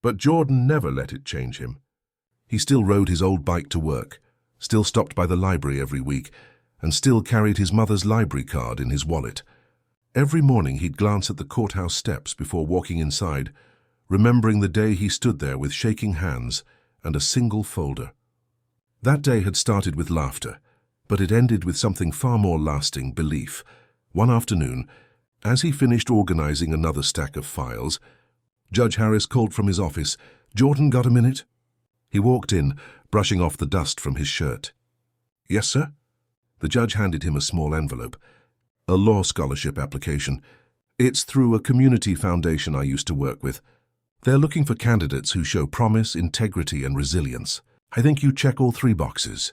But Jordan never let it change him. He still rode his old bike to work, still stopped by the library every week, and still carried his mother's library card in his wallet. Every morning he'd glance at the courthouse steps before walking inside, remembering the day he stood there with shaking hands and a single folder. That day had started with laughter, but it ended with something far more lasting: belief. One afternoon, as he finished organizing another stack of files, Judge Harris called from his office. "Jordan, got a minute?" He walked in, brushing off the dust from his shirt. "Yes, sir?" The judge handed him a small envelope. "A law scholarship application. It's through a community foundation I used to work with. They're looking for candidates who show promise, integrity, and resilience. I think you check all 3 boxes."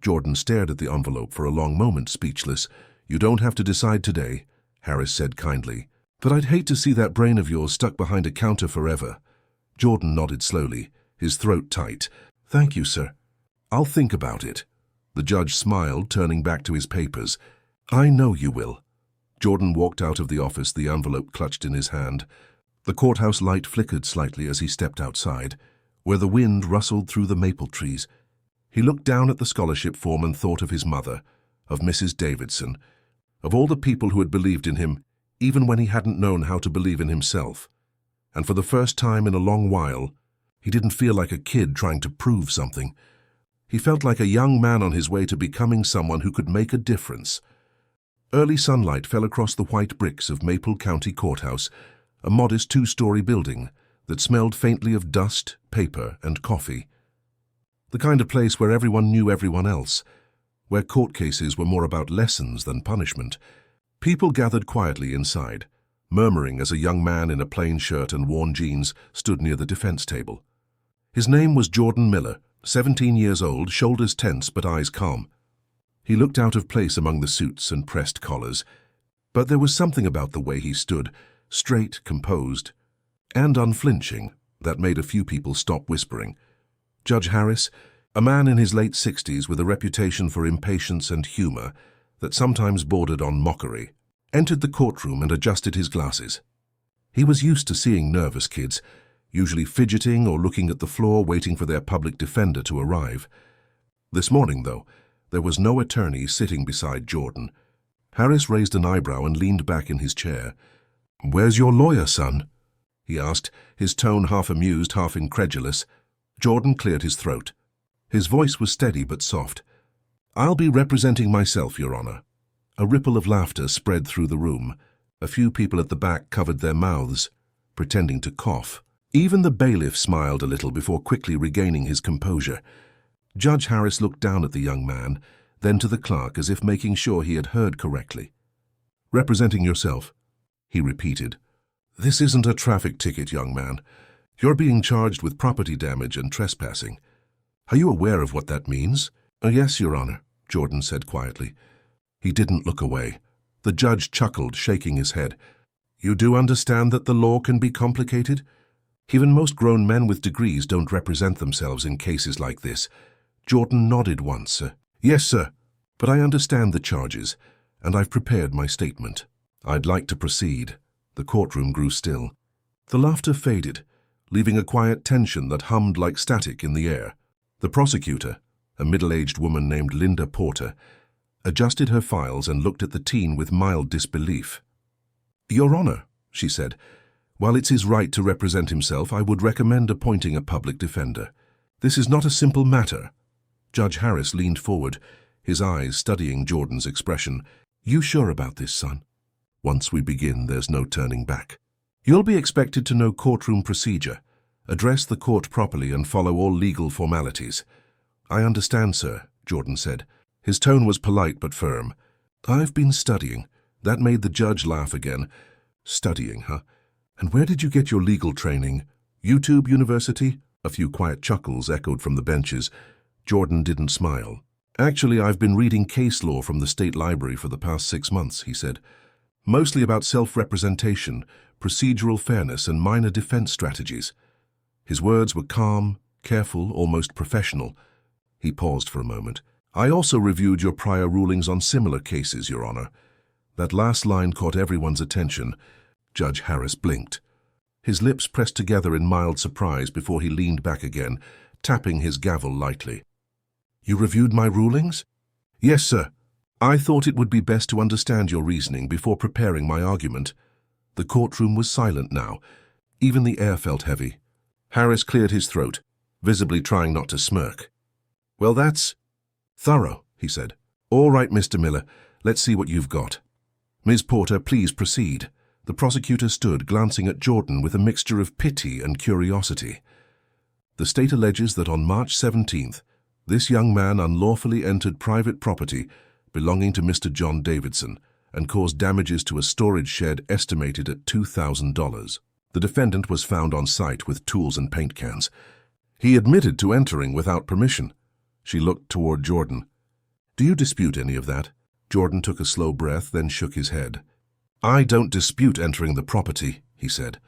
Jordan stared at the envelope for a long moment, speechless. "You don't have to decide today," Harris said kindly. "But I'd hate to see that brain of yours stuck behind a counter forever." Jordan nodded slowly, his throat tight. "Thank you, sir. I'll think about it." The judge smiled, turning back to his papers. "I know you will." Jordan walked out of the office, the envelope clutched in his hand. The courthouse light flickered slightly as he stepped outside, where the wind rustled through the maple trees. He looked down at the scholarship form and thought of his mother, of Mrs. Davidson, of all the people who had believed in him, even when he hadn't known how to believe in himself. And for the first time in a long while, he didn't feel like a kid trying to prove something. He felt like a young man on his way to becoming someone who could make a difference. Early sunlight fell across the white bricks of Maple County Courthouse, a modest 2-story building that smelled faintly of dust, paper, and coffee. The kind of place where everyone knew everyone else, where court cases were more about lessons than punishment. People gathered quietly inside, murmuring as a young man in a plain shirt and worn jeans stood near the defense table. His name was Jordan Miller, 17 years old, shoulders tense but eyes calm. He looked out of place among the suits and pressed collars, but there was something about the way he stood, straight, composed, and unflinching, that made a few people stop whispering. Judge Harris, a man in his late 60s with a reputation for impatience and humor that sometimes bordered on mockery, entered the courtroom and adjusted his glasses. He was used to seeing nervous kids, usually fidgeting or looking at the floor waiting for their public defender to arrive. This morning, though, there was no attorney sitting beside Jordan. Harris raised an eyebrow and leaned back in his chair. "Where's your lawyer, son?" he asked, his tone half amused, half incredulous. Jordan cleared his throat. His voice was steady but soft. "I'll be representing myself, Your Honor." A ripple of laughter spread through the room. A few people at the back covered their mouths, pretending to cough. Even the bailiff smiled a little before quickly regaining his composure. Judge Harris looked down at the young man, then to the clerk as if making sure he had heard correctly. "Representing yourself," he repeated. "This isn't a traffic ticket, young man. You're being charged with property damage and trespassing. Are you aware of what that means?" "Yes, Your Honor," Jordan said quietly. He didn't look away. The judge chuckled, shaking his head. "You do understand that the law can be complicated? Even most grown men with degrees don't represent themselves in cases like this." Jordan nodded once. "Yes, sir, but I understand the charges, and I've prepared my statement." "I'd like to proceed." The courtroom grew still. The laughter faded, leaving a quiet tension that hummed like static in the air. The prosecutor, a middle-aged woman named Linda Porter, adjusted her files and looked at the teen with mild disbelief. "Your Honor," she said, "while it's his right to represent himself, I would recommend appointing a public defender. This is not a simple matter." Judge Harris leaned forward, his eyes studying Jordan's expression. "You sure about this, son? Once we begin, there's no turning back. You'll be expected to know courtroom procedure, address the court properly, and follow all legal formalities." "I understand, sir," Jordan said. His tone was polite but firm. "I've been studying." That made the judge laugh again. "Studying, huh? And where did you get your legal training? YouTube University?" A few quiet chuckles echoed from the benches. Jordan didn't smile. "Actually, I've been reading case law from the state library for the past 6 months," he said. "Mostly about self-representation, procedural fairness, and minor defense strategies." His words were calm, careful, almost professional. He paused for a moment. "I also reviewed your prior rulings on similar cases, Your Honor." That last line caught everyone's attention. Judge Harris blinked. His lips pressed together in mild surprise before he leaned back again, tapping his gavel lightly. "You reviewed my rulings?" "Yes, sir. I thought it would be best to understand your reasoning before preparing my argument." The courtroom was silent now. Even the air felt heavy. Harris cleared his throat, visibly trying not to smirk. "Well, that's thorough," he said. "All right, Mr. Miller, let's see what you've got." "Ms. Porter, please proceed." The prosecutor stood, glancing at Jordan with a mixture of pity and curiosity. "The state alleges that on March 17th, this young man unlawfully entered private property belonging to Mr. John Davidson and caused damages to a storage shed estimated at $2,000. The defendant was found on site with tools and paint cans. He admitted to entering without permission." She looked toward Jordan. "Do you dispute any of that?" Jordan took a slow breath, then shook his head. "I don't dispute entering the property," he said,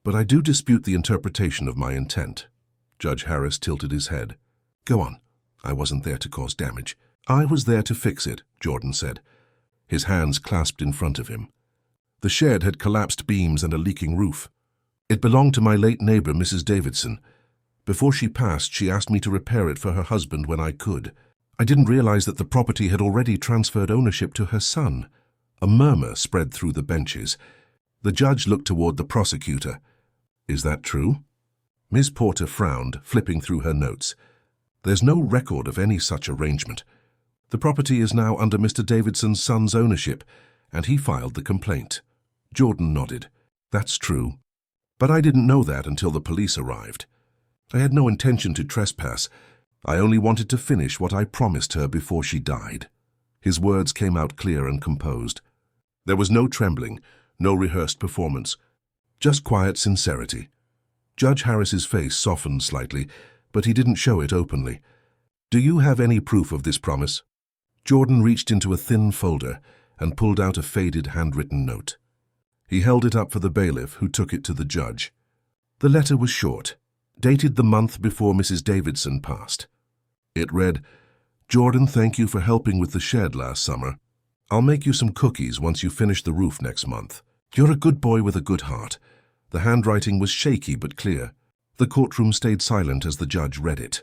"but I do dispute the interpretation of my intent." Judge Harris tilted his head. "Go on. I wasn't there to cause damage." "I was there to fix it," Jordan said, his hands clasped in front of him. "The shed had collapsed beams and a leaking roof. It belonged to my late neighbor, Mrs. Davidson. Before she passed, she asked me to repair it for her husband when I could. I didn't realize that the property had already transferred ownership to her son." A murmur spread through the benches. The judge looked toward the prosecutor. "Is that true?" Ms. Porter frowned, flipping through her notes. "There's no record of any such arrangement. The property is now under Mr. Davidson's son's ownership, and he filed the complaint." Jordan nodded. "That's true. But I didn't know that until the police arrived. I had no intention to trespass. I only wanted to finish what I promised her before she died." His words came out clear and composed. There was no trembling, no rehearsed performance, just quiet sincerity. Judge Harris's face softened slightly, but he didn't show it openly. "Do you have any proof of this promise?" Jordan reached into a thin folder and pulled out a faded handwritten note. He held it up for the bailiff, who took it to the judge. The letter was short, dated the month before Mrs. Davidson passed. It read, "Jordan, thank you for helping with the shed last summer. I'll make you some cookies once you finish the roof next month. You're a good boy with a good heart." The handwriting was shaky but clear. The courtroom stayed silent as the judge read it.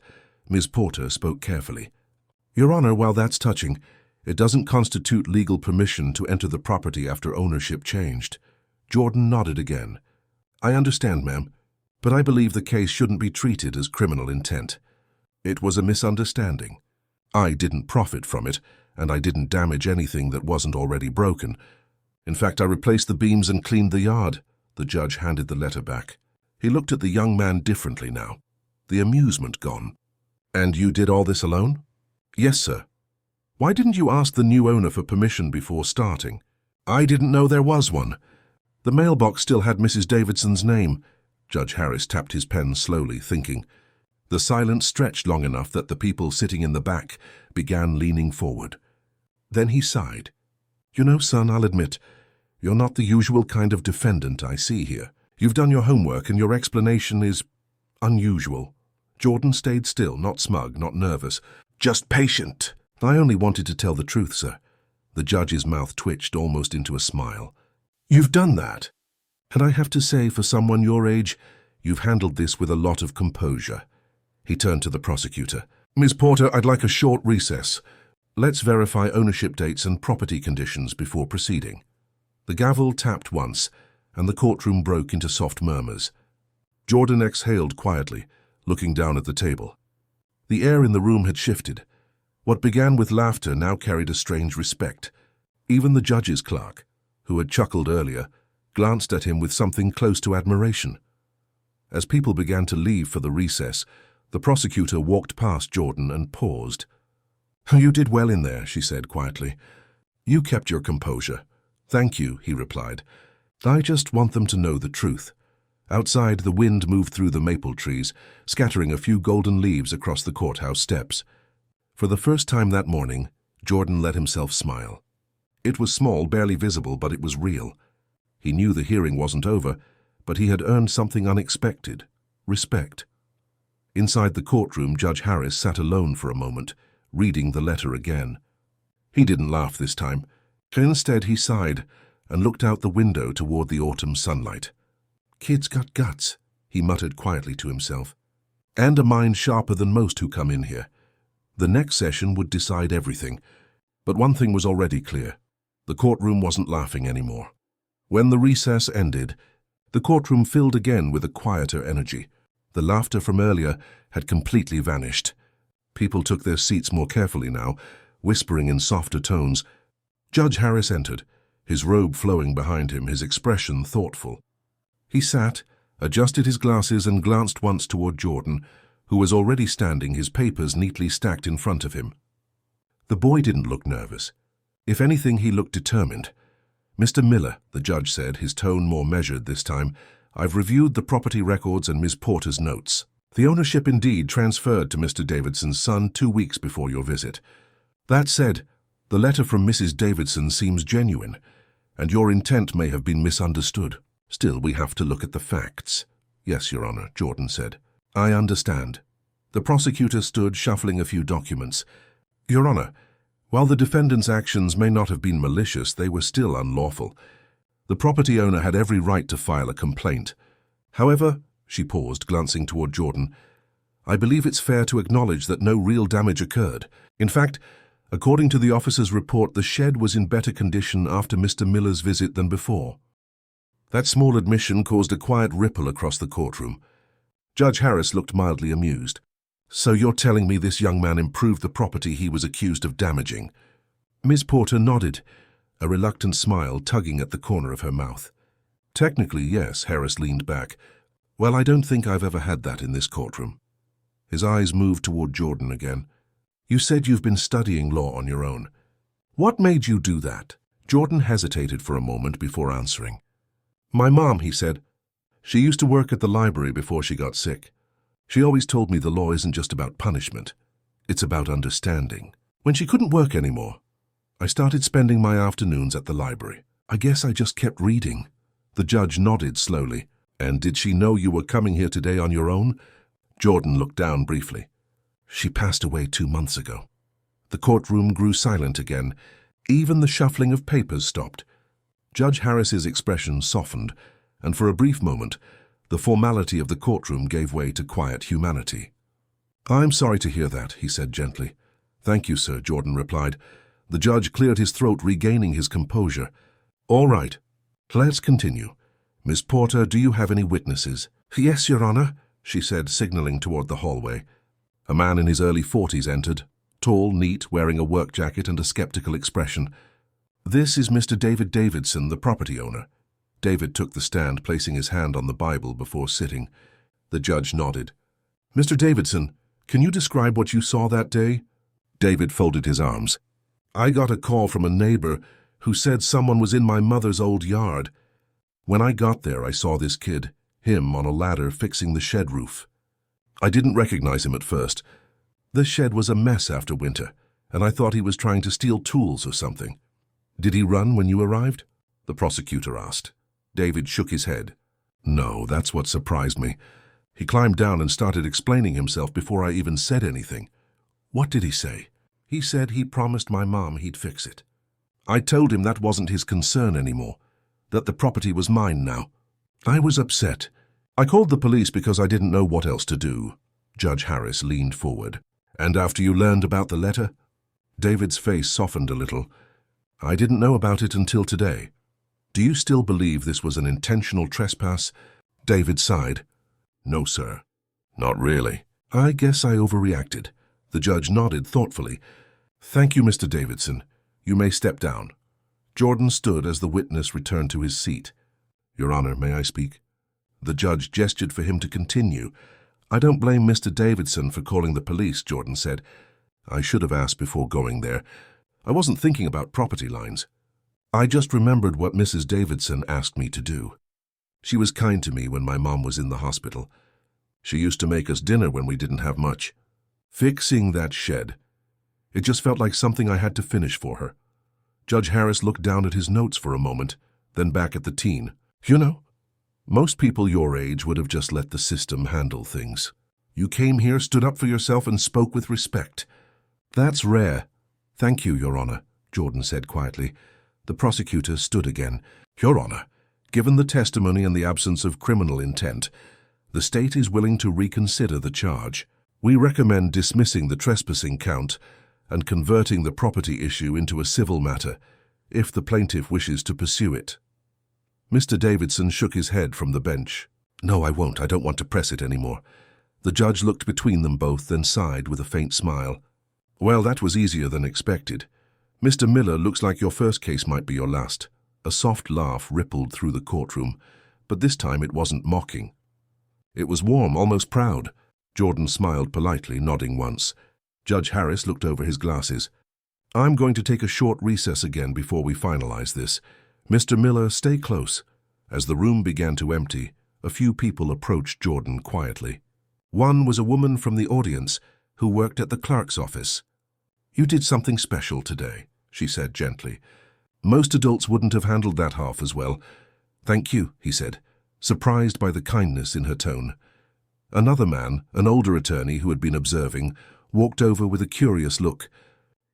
Ms. Porter spoke carefully. "Your Honor, while that's touching, it doesn't constitute legal permission to enter the property after ownership changed." Jordan nodded again. "I understand, ma'am, but I believe the case shouldn't be treated as criminal intent. It was a misunderstanding. I didn't profit from it, and I didn't damage anything that wasn't already broken. In fact, I replaced the beams and cleaned the yard." The judge handed the letter back. He looked at the young man differently now, the amusement gone. "And you did all this alone?" "Yes, sir." "Why didn't you ask the new owner for permission before starting?" "I didn't know there was one. The mailbox still had Mrs. Davidson's name." Judge Harris tapped his pen slowly, thinking. The silence stretched long enough that the people sitting in the back began leaning forward. Then he sighed. "You know, son, I'll admit, you're not the usual kind of defendant I see here. You've done your homework and your explanation is unusual." Jordan stayed still, not smug, not nervous, just patient. "I only wanted to tell the truth, sir." The judge's mouth twitched almost into a smile. "You've done that. And I have to say, for someone your age, you've handled this with a lot of composure." He turned to the prosecutor. "Ms. Porter, I'd like a short recess. Let's verify ownership dates and property conditions before proceeding." The gavel tapped once, and the courtroom broke into soft murmurs. Jordan exhaled quietly, looking down at the table. The air in the room had shifted. What began with laughter now carried a strange respect. Even the judge's clerk, who had chuckled earlier, glanced at him with something close to admiration. As people began to leave for the recess, the prosecutor walked past Jordan and paused. "You did well in there," she said quietly. "You kept your composure." "Thank you," he replied. "I just want them to know the truth." Outside, the wind moved through the maple trees, scattering a few golden leaves across the courthouse steps. For the first time that morning, Jordan let himself smile. It was small, barely visible, but it was real. He knew the hearing wasn't over, but he had earned something unexpected: respect. Inside the courtroom, Judge Harris sat alone for a moment, reading the letter again. He didn't laugh this time. Instead, he sighed and looked out the window toward the autumn sunlight. Kid's got guts, he muttered quietly to himself. And a mind sharper than most who come in here. The next session would decide everything. But one thing was already clear. The courtroom wasn't laughing anymore. When the recess ended, the courtroom filled again with a quieter energy. The laughter from earlier had completely vanished. People took their seats more carefully now, whispering in softer tones. Judge Harris entered, his robe flowing behind him, his expression thoughtful. He sat, adjusted his glasses and glanced once toward Jordan, who was already standing, his papers neatly stacked in front of him. The boy didn't look nervous. If anything, he looked determined. "Mr. Miller," the judge said, his tone more measured this time, "I've reviewed the property records and Ms. Porter's notes. The ownership indeed transferred to Mr. Davidson's son 2 weeks before your visit. That said, the letter from Mrs. Davidson seems genuine, and your intent may have been misunderstood. Still, we have to look at the facts." "Yes, Your Honor," Jordan said. "I understand." The prosecutor stood, shuffling a few documents. "Your Honor, while the defendant's actions may not have been malicious, they were still unlawful. The property owner had every right to file a complaint. However," she paused, glancing toward Jordan, "I believe it's fair to acknowledge that no real damage occurred. In fact, according to the officer's report, the shed was in better condition after Mr. Miller's visit than before." That small admission caused a quiet ripple across the courtroom. Judge Harris looked mildly amused. "So you're telling me this young man improved the property he was accused of damaging?" Ms. Porter nodded, a reluctant smile tugging at the corner of her mouth. "Technically, yes," Harris leaned back. "Well, I don't think I've ever had that in this courtroom." His eyes moved toward Jordan again. "You said you've been studying law on your own. What made you do that?" Jordan hesitated for a moment before answering. "My mom," he said. "She used to work at the library before she got sick. She always told me the law isn't just about punishment. It's about understanding. When she couldn't work anymore, I started spending my afternoons at the library. I guess I just kept reading." The judge nodded slowly. "And did she know you were coming here today on your own?" Jordan looked down briefly. "She passed away 2 months ago." The courtroom grew silent again. Even the shuffling of papers stopped. Judge Harris's expression softened, and for a brief moment, the formality of the courtroom gave way to quiet humanity. "I'm sorry to hear that," he said gently. "Thank you, sir," Jordan replied. The judge cleared his throat, regaining his composure. "All right, let's continue. Miss Porter, do you have any witnesses?" "Yes, Your Honor," she said, signaling toward the hallway. A man in his early 40s entered, tall, neat, wearing a work jacket and a skeptical expression. "This is Mr. David Davidson, the property owner." David took the stand, placing his hand on the Bible before sitting. The judge nodded. "Mr. Davidson, can you describe what you saw that day?" David folded his arms. "I got a call from a neighbor who said someone was in my mother's old yard. When I got there, I saw this kid, him on a ladder fixing the shed roof. I didn't recognize him at first. The shed was a mess after winter, and I thought he was trying to steal tools or something." "Did he run when you arrived?" the prosecutor asked. David shook his head. "No, that's what surprised me. He climbed down and started explaining himself before I even said anything." "What did he say?" "He said he promised my mom he'd fix it. I told him that wasn't his concern anymore, that the property was mine now. I was upset. I called the police because I didn't know what else to do." Judge Harris leaned forward. "And after you learned about the letter?" David's face softened a little. "I didn't know about it until today." "Do you still believe this was an intentional trespass?" David sighed. "No, sir. Not really. I guess I overreacted." The judge nodded thoughtfully. "Thank you, Mr. Davidson. You may step down." Jordan stood as the witness returned to his seat. "Your Honor, may I speak?" The judge gestured for him to continue. "I don't blame Mr. Davidson for calling the police," Jordan said. "I should have asked before going there. I wasn't thinking about property lines. I just remembered what Mrs. Davidson asked me to do. She was kind to me when my mom was in the hospital. She used to make us dinner when we didn't have much. Fixing that shed. It just felt like something I had to finish for her." Judge Harris looked down at his notes for a moment, then back at the teen. "You know, most people your age would have just let the system handle things. You came here, stood up for yourself, and spoke with respect. That's rare." "Thank you, Your Honor," Jordan said quietly. The prosecutor stood again. "Your Honor, Given the testimony and the absence of criminal intent, the state is willing to reconsider the charge. We recommend dismissing the trespassing count and converting the property issue into a civil matter, if the plaintiff wishes to pursue it. Mr. Davidson shook his head from the bench. No, I won't. I don't want to press it anymore. The judge looked between them both, then sighed with a faint smile. Well, that was easier than expected. Mr. Miller, looks like your first case might be your last. A soft laugh rippled through the courtroom, but this time it wasn't mocking. It was warm, almost proud. Jordan smiled politely, nodding once. Judge Harris looked over his glasses. I'm going to take a short recess again before we finalize this. Mr. Miller, stay close. As the room began to empty, a few people approached Jordan quietly. One was a woman from the audience who worked at the clerk's office. You did something special today, she said gently. Most adults wouldn't have handled that half as well. Thank you, he said, surprised by the kindness in her tone. Another man, an older attorney who had been observing, walked over with a curious look.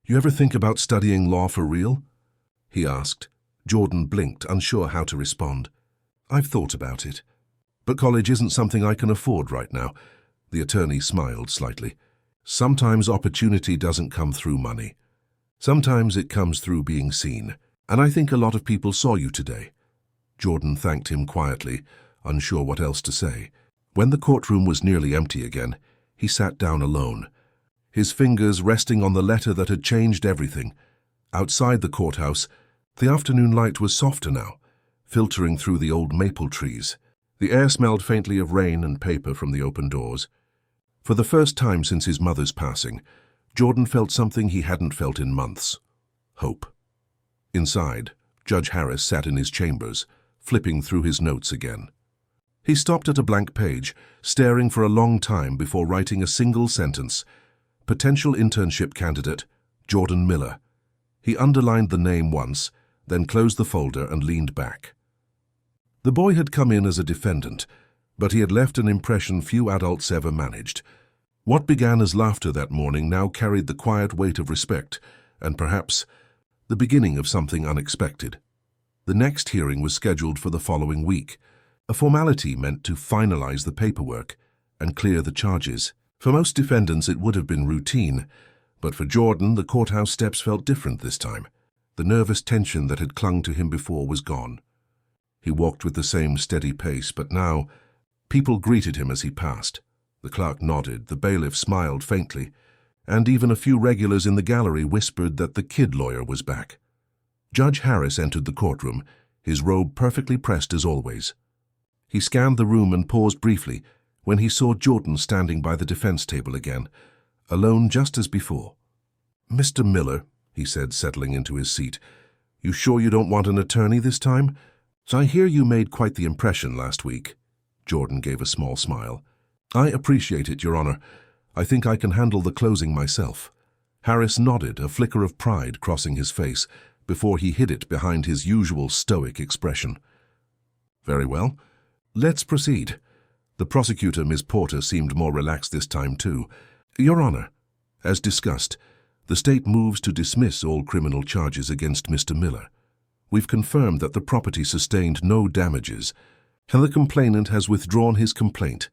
You ever think about studying law for real? He asked. Jordan blinked, unsure how to respond. I've thought about it. But college isn't something I can afford right now. The attorney smiled slightly. Sometimes opportunity doesn't come through money. Sometimes it comes through being seen. And I think a lot of people saw you today. Jordan thanked him quietly, unsure what else to say. When the courtroom was nearly empty again, he sat down alone, his fingers resting on the letter that had changed everything. Outside the courthouse, the afternoon light was softer now, filtering through the old maple trees. The air smelled faintly of rain and paper from the open doors. For the first time since his mother's passing, Jordan felt something he hadn't felt in months: hope. Inside, Judge Harris sat in his chambers, flipping through his notes again. He stopped at a blank page, staring for a long time before writing a single sentence. Potential internship candidate, Jordan Miller. He underlined the name once, then closed the folder and leaned back. The boy had come in as a defendant, but he had left an impression few adults ever managed. What began as laughter that morning now carried the quiet weight of respect, and perhaps the beginning of something unexpected. The next hearing was scheduled for the following week, a formality meant to finalize the paperwork and clear the charges. For most defendants it would have been routine, but for Jordan the courthouse steps felt different this time. The nervous tension that had clung to him before was gone. He walked with the same steady pace, but now people greeted him as he passed. The clerk nodded, the bailiff smiled faintly, and even a few regulars in the gallery whispered that the kid lawyer was back. Judge Harris entered the courtroom, his robe perfectly pressed as always. He scanned the room and paused briefly when he saw Jordan standing by the defense table again, alone just as before. Mr. Miller, he said, settling into his seat, you sure you don't want an attorney this time? So I hear you made quite the impression last week. Jordan gave a small smile. I appreciate it, Your Honor. I think I can handle the closing myself. Harris nodded, a flicker of pride crossing his face, before he hid it behind his usual stoic expression. Very well. Let's proceed. The prosecutor, Ms. Porter, seemed more relaxed this time too. Your Honor, as discussed, the state moves to dismiss all criminal charges against Mr. Miller. We've confirmed that the property sustained no damages, and the complainant has withdrawn his complaint.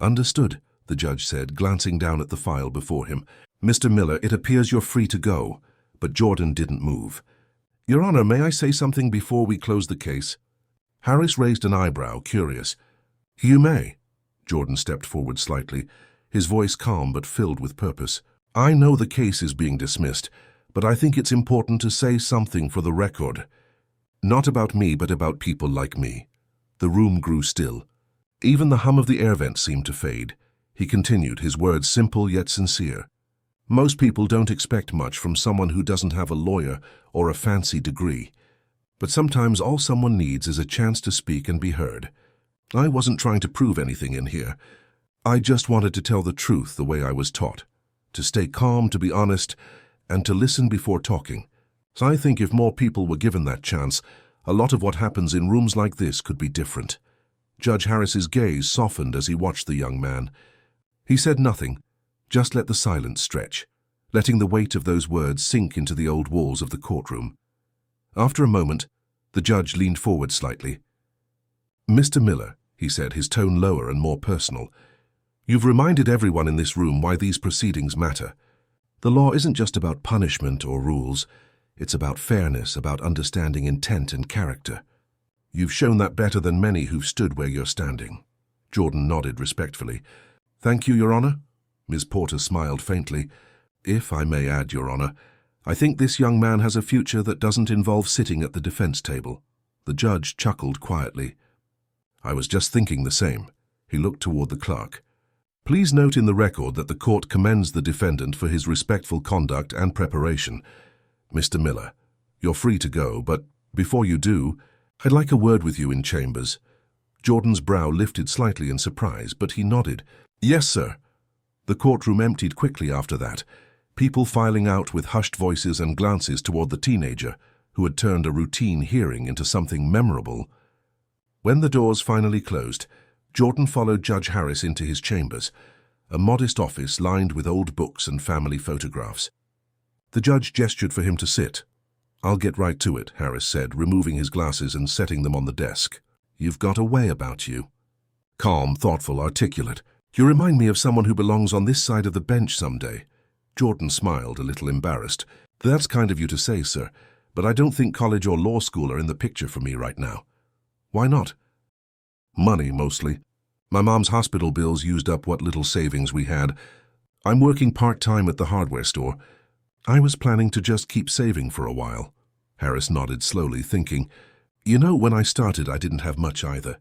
Understood, the judge said, glancing down at the file before him. Mr. Miller, it appears you're free to go, but Jordan didn't move. Your Honor, may I say something before we close the case? Harris raised an eyebrow, curious. You may. Jordan stepped forward slightly, his voice calm but filled with purpose. I know the case is being dismissed, but I think it's important to say something for the record. Not about me, but about people like me. The room grew still. Even the hum of the air vent seemed to fade. He continued, his words simple yet sincere. Most people don't expect much from someone who doesn't have a lawyer or a fancy degree. But sometimes all someone needs is a chance to speak and be heard. I wasn't trying to prove anything in here. I just wanted to tell the truth the way I was taught. To stay calm, to be honest, and to listen before talking. So I think if more people were given that chance, a lot of what happens in rooms like this could be different. Judge Harris's gaze softened as he watched the young man. He said nothing, just let the silence stretch, letting the weight of those words sink into the old walls of the courtroom. After a moment, the judge leaned forward slightly. Mr. Miller, he said, his tone lower and more personal, you've reminded everyone in this room why these proceedings matter. The law isn't just about punishment or rules. It's about fairness, about understanding intent and character. You've shown that better than many who've stood where you're standing. Jordan nodded respectfully. Thank you, Your Honor. Ms. Porter smiled faintly. If I may add, Your Honor, I think this young man has a future that doesn't involve sitting at the defense table. The judge chuckled quietly. I was just thinking the same. He looked toward the clerk. Please note in the record that the court commends the defendant for his respectful conduct and preparation. Mr. Miller, you're free to go, but before you do, I'd like a word with you in chambers. Jordan's brow lifted slightly in surprise, but he nodded. Yes, sir. The courtroom emptied quickly after that, people filing out with hushed voices and glances toward the teenager, who had turned a routine hearing into something memorable. When the doors finally closed, Jordan followed Judge Harris into his chambers, a modest office lined with old books and family photographs. The judge gestured for him to sit. I'll get right to it, Harris said, removing his glasses and setting them on the desk. You've got a way about you. Calm, thoughtful, articulate. You remind me of someone who belongs on this side of the bench someday. Jordan smiled, a little embarrassed. That's kind of you to say, sir, but I don't think college or law school are in the picture for me right now. Why not? Money, mostly. My mom's hospital bills used up what little savings we had. I'm working part-time at the hardware store. I was planning to just keep saving for a while. Harris nodded slowly, thinking, you know, when I started, I didn't have much either.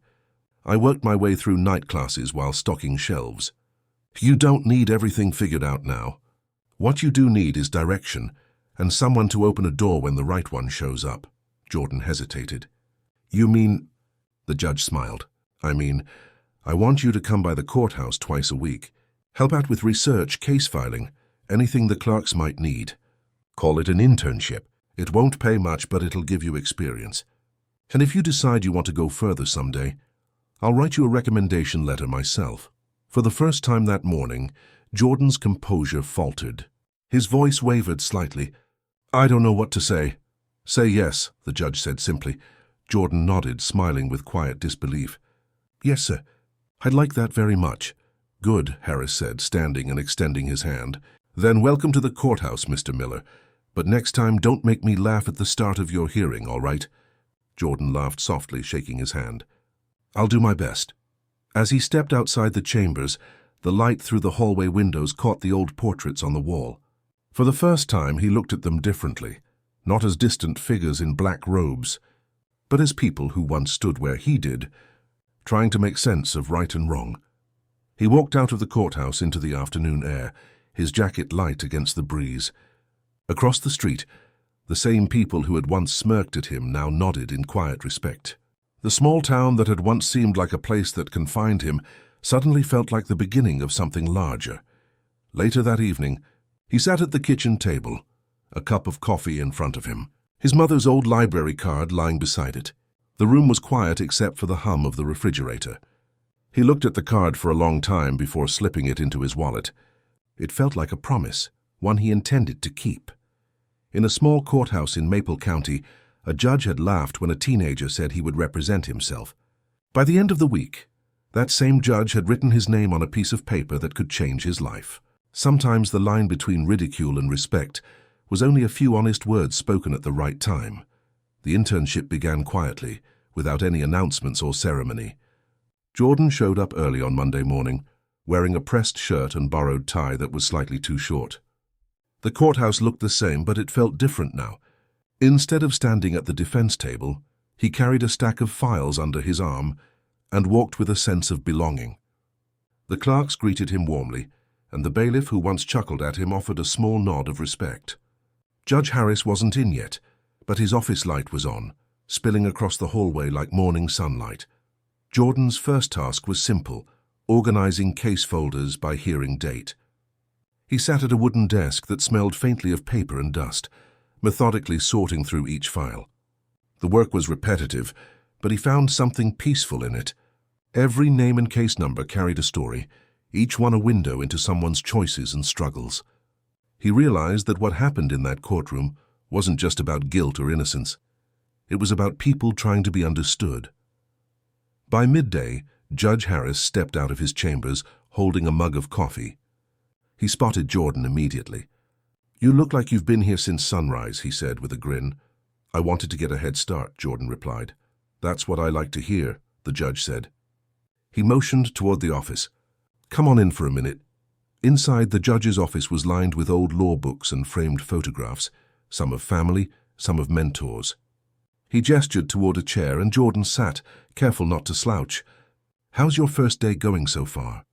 I worked my way through night classes while stocking shelves. You don't need everything figured out now. What you do need is direction, and someone to open a door when the right one shows up. Jordan hesitated. You mean... The judge smiled. I want you to come by the courthouse twice a week. Help out with research, case filing, anything the clerks might need. Call it an internship. It won't pay much, but it'll give you experience. And if you decide you want to go further someday, I'll write you a recommendation letter myself. For the first time that morning, Jordan's composure faltered. His voice wavered slightly. I don't know what to say. Say yes, the judge said simply. Jordan nodded, smiling with quiet disbelief. Yes, sir. I'd like that very much. Good, Harris said, standing and extending his hand. Then welcome to the courthouse, Mr. Miller. But next time, don't make me laugh at the start of your hearing, all right? Jordan laughed softly, shaking his hand. I'll do my best. As he stepped outside the chambers, the light through the hallway windows caught the old portraits on the wall. For the first time, he looked at them differently, not as distant figures in black robes, but as people who once stood where he did, trying to make sense of right and wrong. He walked out of the courthouse into the afternoon air, his jacket light against the breeze. Across the street, the same people who had once smirked at him now nodded in quiet respect. The small town that had once seemed like a place that confined him suddenly felt like the beginning of something larger. Later that evening, he sat at the kitchen table, a cup of coffee in front of him, his mother's old library card lying beside it. The room was quiet except for the hum of the refrigerator. He looked at the card for a long time before slipping it into his wallet. It felt like a promise, one he intended to keep. In a small courthouse in Maple County, a judge had laughed when a teenager said he would represent himself. By the end of the week, that same judge had written his name on a piece of paper that could change his life. Sometimes the line between ridicule and respect was only a few honest words spoken at the right time. The internship began quietly, without any announcements or ceremony. Jordan showed up early on Monday morning, wearing a pressed shirt and borrowed tie that was slightly too short. The courthouse looked the same, but it felt different now. Instead of standing at the defense table, he carried a stack of files under his arm and walked with a sense of belonging. The clerks greeted him warmly, and the bailiff who once chuckled at him offered a small nod of respect. Judge Harris wasn't in yet, but his office light was on, spilling across the hallway like morning sunlight. Jordan's first task was simple, organizing case folders by hearing date. He sat at a wooden desk that smelled faintly of paper and dust, methodically sorting through each file. The work was repetitive, but he found something peaceful in it. Every name and case number carried a story, each one a window into someone's choices and struggles. He realized that what happened in that courtroom wasn't just about guilt or innocence. It was about people trying to be understood. By midday, Judge Harris stepped out of his chambers holding a mug of coffee. He spotted Jordan immediately. "You look like you've been here since sunrise," he said with a grin. "I wanted to get a head start," Jordan replied. "That's what I like to hear," the judge said. He motioned toward the office. "Come on in for a minute." Inside, the judge's office was lined with old law books and framed photographs, some of family, some of mentors. He gestured toward a chair and Jordan sat, careful not to slouch. "How's your first day going so far?"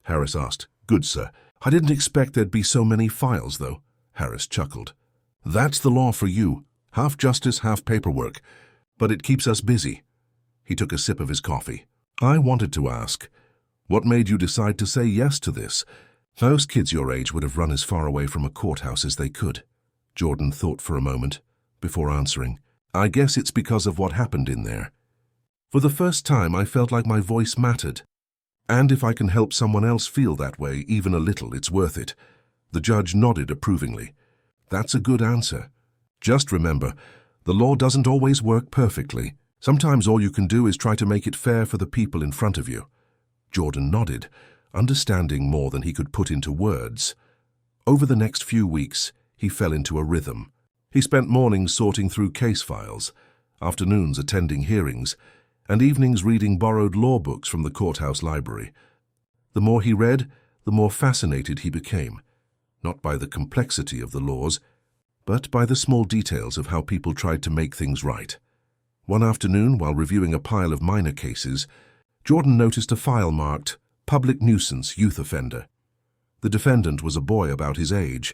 Harris asked. "Good, sir. I didn't expect there'd be so many files, though." Harris chuckled. "That's the law for you. Half justice, half paperwork. But it keeps us busy." He took a sip of his coffee. "I wanted to ask, what made you decide to say yes to this? Most kids your age would have run as far away from a courthouse as they could." Jordan thought for a moment before answering. "I guess it's because of what happened in there. For the first time, I felt like my voice mattered. And if I can help someone else feel that way, even a little, it's worth it." The judge nodded approvingly. "That's a good answer. Just remember, the law doesn't always work perfectly. Sometimes all you can do is try to make it fair for the people in front of you." Jordan nodded, understanding more than he could put into words. Over the next few weeks, he fell into a rhythm. He spent mornings sorting through case files, afternoons attending hearings, and evenings reading borrowed law books from the courthouse library. The more he read, the more fascinated he became, not by the complexity of the laws, but by the small details of how people tried to make things right. One afternoon, while reviewing a pile of minor cases, Jordan noticed a file marked "Public Nuisance Youth Offender." The defendant was a boy about his age,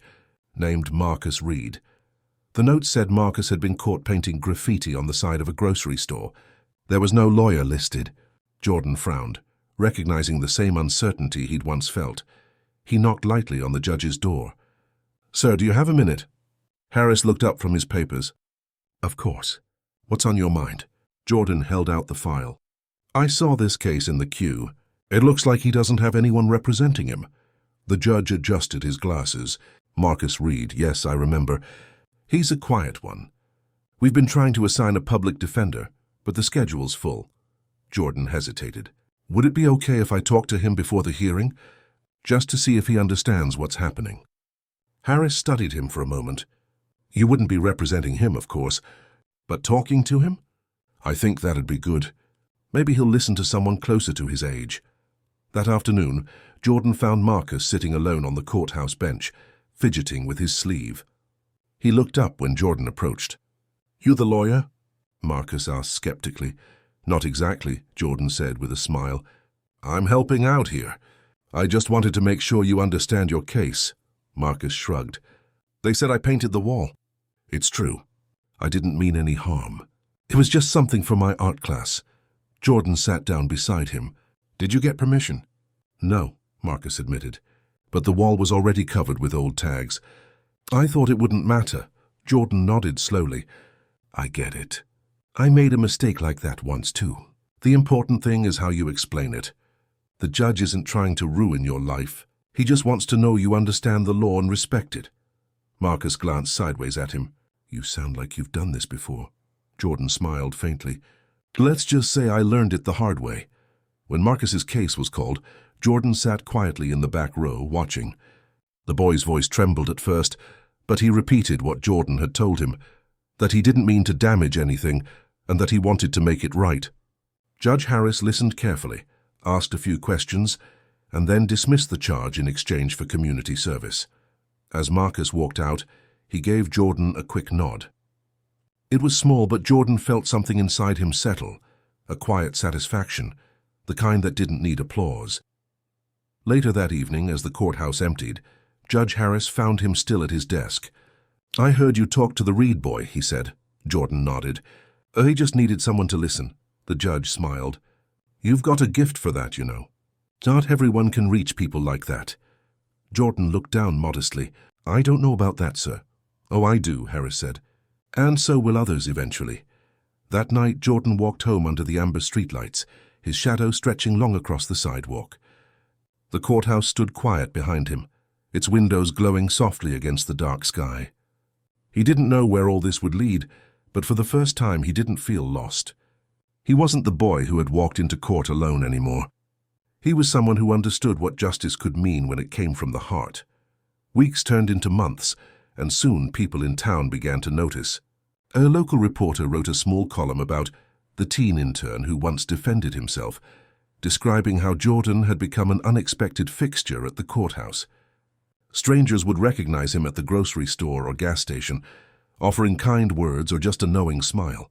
named Marcus Reed. The note said Marcus had been caught painting graffiti on the side of a grocery store. There was no lawyer listed. Jordan frowned, recognizing the same uncertainty he'd once felt. He knocked lightly on the judge's door. "Sir, do you have a minute?" Harris looked up from his papers. "Of course. What's on your mind?" Jordan held out the file. "I saw this case in the queue. It looks like he doesn't have anyone representing him." The judge adjusted his glasses. "Marcus Reed, yes, I remember. He's a quiet one. We've been trying to assign a public defender, but the schedule's full." Jordan hesitated. "Would it be okay if I talk to him before the hearing, just to see if he understands what's happening?" Harris studied him for a moment. "You wouldn't be representing him, of course, but talking to him? I think that'd be good. Maybe he'll listen to someone closer to his age." That afternoon, Jordan found Marcus sitting alone on the courthouse bench, fidgeting with his sleeve. He looked up when Jordan approached. "You the lawyer?" Marcus asked skeptically. "Not exactly," Jordan said with a smile. "I'm helping out here. I just wanted to make sure you understand your case." Marcus shrugged. "They said I painted the wall." "It's true. I didn't mean any harm. It was just something for my art class." Jordan sat down beside him. "Did you get permission?" "No," Marcus admitted, "but the wall was already covered with old tags. I thought it wouldn't matter." Jordan nodded slowly. "I get it. I made a mistake like that once too. The important thing is how you explain it. The judge isn't trying to ruin your life. He just wants to know you understand the law and respect it." Marcus glanced sideways at him. "You sound like you've done this before." Jordan smiled faintly. "Let's just say I learned it the hard way." When Marcus's case was called, Jordan sat quietly in the back row, watching. The boy's voice trembled at first, but he repeated what Jordan had told him, that he didn't mean to damage anything, and that he wanted to make it right. Judge Harris listened carefully, asked a few questions, and then dismissed the charge in exchange for community service. As Marcus walked out, he gave Jordan a quick nod. It was small, but Jordan felt something inside him settle, a quiet satisfaction, the kind that didn't need applause. Later that evening, as the courthouse emptied, Judge Harris found him still at his desk. "I heard you talk to the Reed boy," he said. Jordan nodded. He just needed someone to listen." The judge smiled. "You've got a gift for that, you know. Not everyone can reach people like that." Jordan looked down modestly. "I don't know about that, sir." "Oh, I do," Harris said. "And so will others eventually." That night, Jordan walked home under the amber streetlights, his shadow stretching long across the sidewalk. The courthouse stood quiet behind him, its windows glowing softly against the dark sky. He didn't know where all this would lead, but for the first time he didn't feel lost. He wasn't the boy who had walked into court alone anymore. He was someone who understood what justice could mean when it came from the heart. Weeks turned into months, and soon people in town began to notice. A local reporter wrote a small column about the teen intern who once defended himself, describing how Jordan had become an unexpected fixture at the courthouse. Strangers would recognize him at the grocery store or gas station, offering kind words or just a knowing smile.